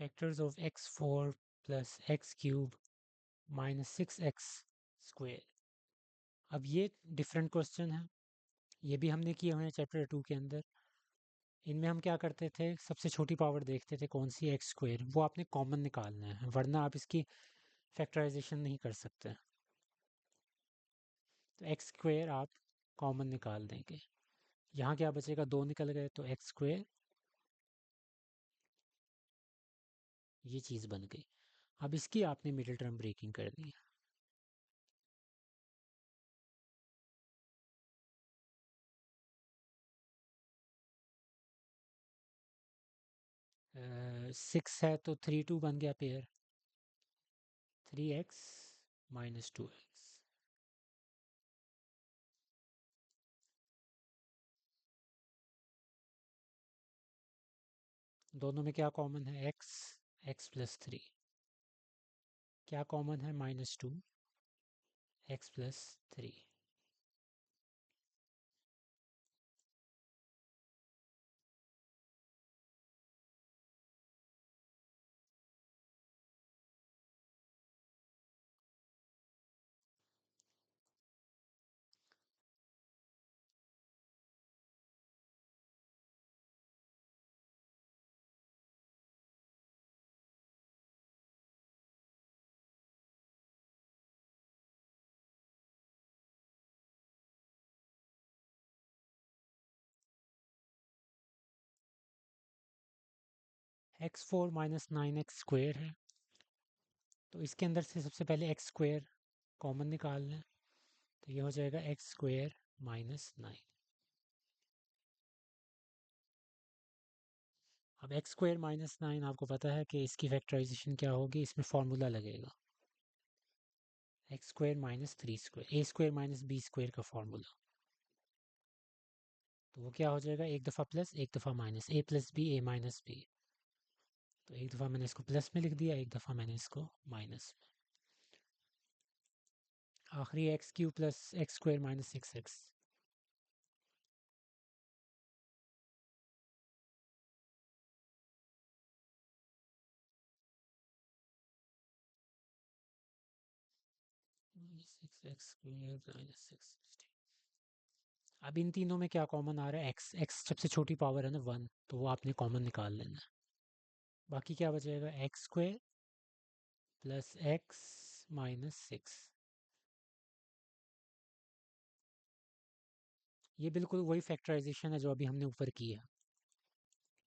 Factors of x4 plus x cube minus 6x square. अब ये different question है, ये भी हमने किए हुए हैं चैप्टर 2 के अंदर। इनमें हम क्या करते थे, सबसे छोटी पावर देखते थे कौन सी, एक्स स्क्वेयर, वो आपने कॉमन निकालना है वरना आप इसकी फैक्टराइजेशन नहीं कर सकते। तो एक्स स्क्वेयर आप कॉमन निकाल देंगे, यहाँ क्या बचेगा, 2 निकल गए तो एक्स स्क्वेयर, ये चीज़ बन गई। अब इसकी आपने मिडिल टर्म ब्रेकिंग करनी है। 6 है तो 3 2 बन गया पेयर, 3x माइनस 2x। दोनों में क्या कॉमन है, x, x प्लस 3। क्या कॉमन है, -2 x plus 3। x4 minus 9x square है, तो इसके अंदर से सबसे पहले एक्स स्क्वेयर कॉमन निकाल लें, तो ये हो जाएगा एक्स स्क्वेयर माइनस 9। अब एक्स स्क्वेयर माइनस 9 आपको पता है कि इसकी फैक्टराइजेशन क्या होगी, इसमें फॉर्मूला लगेगा एक्स स्क्वेयर माइनस 3 स्क्वेयर, ए स्क्वेयर माइनस बी स्क्वेयर का फॉर्मूला। तो वो क्या हो जाएगा, एक दफ़ा प्लस एक दफ़ा माइनस, ए प्लस बी ए माइनस बी। तो एक दफ़ा मैंने इसको प्लस में लिख दिया, एक दफ़ा मैंने इसको माइनस में। आखिरी x Q plus x square minus 6x। Six x square minus 6। अब इन तीनों में क्या कॉमन आ रहा है, एक्स, एक्स सबसे छोटी पावर है ना 1, तो वो आपने कॉमन निकाल लेना है। बाकी क्या बचेगा, x square plus x minus 6। ये बिल्कुल वही फैक्टराइजेशन है जो अभी हमने ऊपर की है,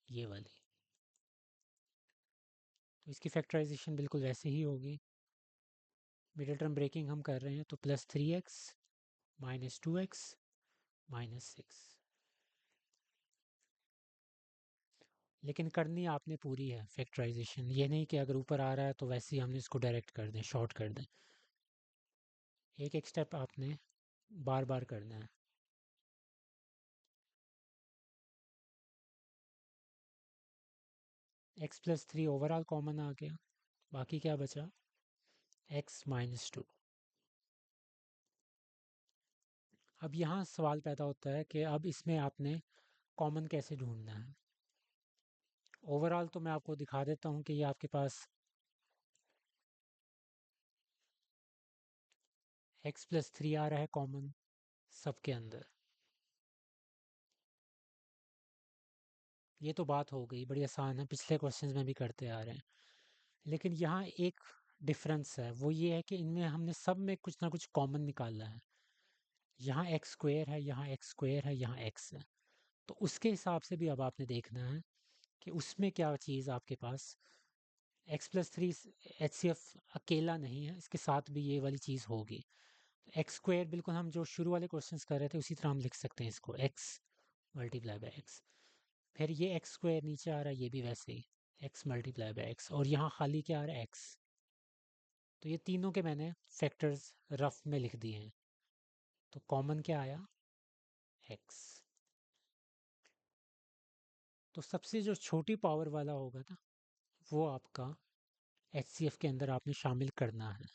ये वाली। तो इसकी फैक्टराइजेशन बिल्कुल वैसे ही होगी। मिडिल टर्म ब्रेकिंग हम कर रहे हैं, तो plus 3x minus 2x minus 6। लेकिन करनी आपने पूरी है फैक्टराइजेशन, ये नहीं कि अगर ऊपर आ रहा है तो वैसे ही हमने इसको डायरेक्ट कर दें, शॉर्ट कर दें। एक एक स्टेप आपने बार बार करना है। एक्स प्लस 3 ओवरऑल कॉमन आ गया, बाकी क्या बचा, एक्स माइनस 2। अब यहाँ सवाल पैदा होता है कि अब इसमें आपने कॉमन कैसे ढूंढना है। ओवरऑल तो मैं आपको दिखा देता हूँ कि ये आपके पास एक्स प्लस 3 आ रहा है कॉमन सबके अंदर। ये तो बात हो गई, बड़ी आसान है, पिछले क्वेश्चंस में भी करते आ रहे हैं। लेकिन यहाँ एक डिफरेंस है, वो ये है कि इनमें हमने सब में कुछ ना कुछ कॉमन निकाला है। यहाँ एक्स स्क्वेयर है, यहाँ एक्स स्क्वेयर है, यहाँ एक्स है। तो उसके हिसाब से भी अब आपने देखना है कि उसमें क्या चीज़ आपके पास, x plus 3 H C F अकेला नहीं है, इसके साथ भी ये वाली चीज़ होगी। एक्स स्क्वेयर बिल्कुल हम जो शुरू वाले क्वेश्चंस कर रहे थे उसी तरह हम लिख सकते हैं इसको, एक्स मल्टीप्लाई बाय एक्स। फिर ये एक्स स्क्वायर नीचे आ रहा है, ये भी वैसे ही एक्स मल्टीप्लाई बाय एक्स, और यहाँ खाली क्या आ रहा है, एक्स। तो ये तीनों के मैंने फैक्टर्स रफ में लिख दिए हैं। तो कॉमन क्या आया, एक्स। तो सबसे जो छोटी पावर वाला होगा ना, वो आपका एच सी एफ के अंदर आपने शामिल करना है।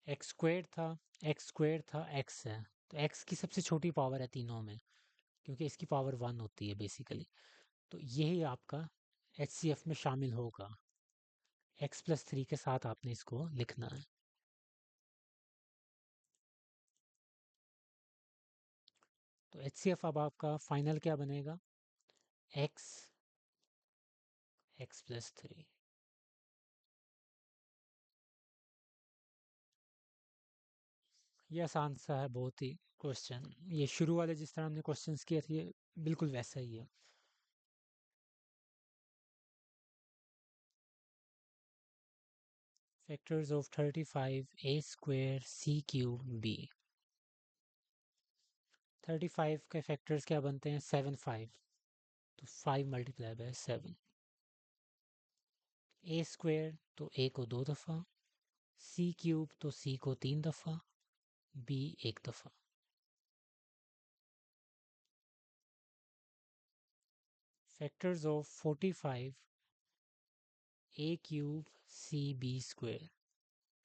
एक्स स्क्वेयर था, एक्स स्क्वेयर था, एक्स है। तो एक्स की सबसे छोटी पावर है तीनों में, क्योंकि इसकी पावर 1 होती है बेसिकली। तो यही आपका HCF में शामिल होगा। x+3 के साथ आपने इसको लिखना है। तो HCF अब आपका फाइनल क्या बनेगा? x+3। ये आसान सा है बहुत ही क्वेश्चन। ये शुरू वाले जिस तरह हमने क्वेश्चंस किए थे ये बिल्कुल वैसा ही है। Factors of 35 a square c cube b। 35 के फैक्टर्स क्या बनते हैं? 7 5, तो 5 मल्टीप्लाई बाय 7। a स्क्वायर तो a को 2 दफ़ा, c क्यूब तो c को 3 दफ़ा, b 1 दफ़ा। Factors of 45 a cube c b square.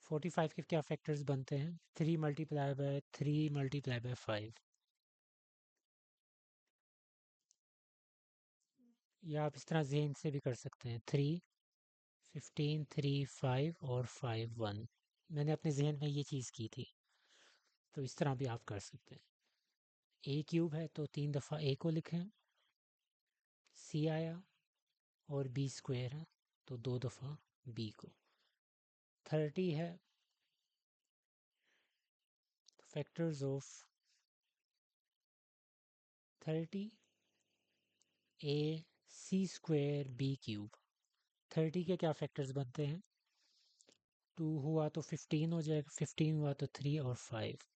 45 के क्या फैक्टर्स बनते हैं? 3 मल्टीप्लाई बाय 3 मल्टीप्लाई बाय 5। या आप इस तरह जहन से भी कर सकते हैं, 3 15 3 5 और 5 1। मैंने अपने जहन में ये चीज़ की थी, तो इस तरह भी आप कर सकते हैं। a क्यूब है तो 3 दफ़ा a को लिखें, c आया, और b स्क्वायर है तो 2 दफ़ा b को। 30 है, तो factors of 30 a c square b cube. 30 के क्या फैक्टर्स बनते हैं? 2 हुआ तो 15 हो जाएगा, 15 हुआ तो 3 और 5।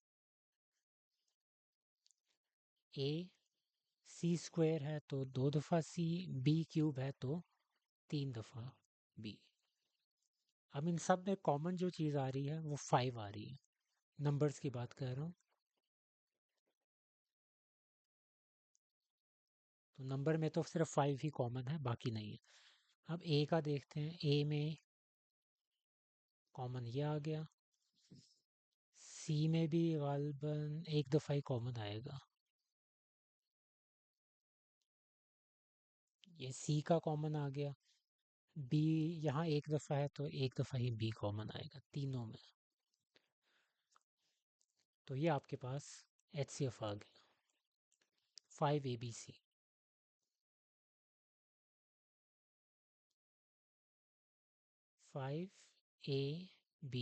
a c स्क्वायर है तो 2 दफ़ा c, b क्यूब है तो 3 दफ़ा b। अब इन सब में कॉमन जो चीज़ आ रही है वो 5 आ रही है। नंबर्स की बात कर रहा हूँ, तो नंबर में तो सिर्फ 5 ही कॉमन है, बाकी नहीं है। अब a का देखते हैं, a में कॉमन ये आ गया, c में भी गालबन एक दफ़ा ही कॉमन आएगा, ये c का कॉमन आ गया। b यहाँ एक दफ़ा है तो एक दफ़ा ही b कॉमन आएगा तीनों में। तो ये आपके पास HCF आ गया, 5ABC। 5 A B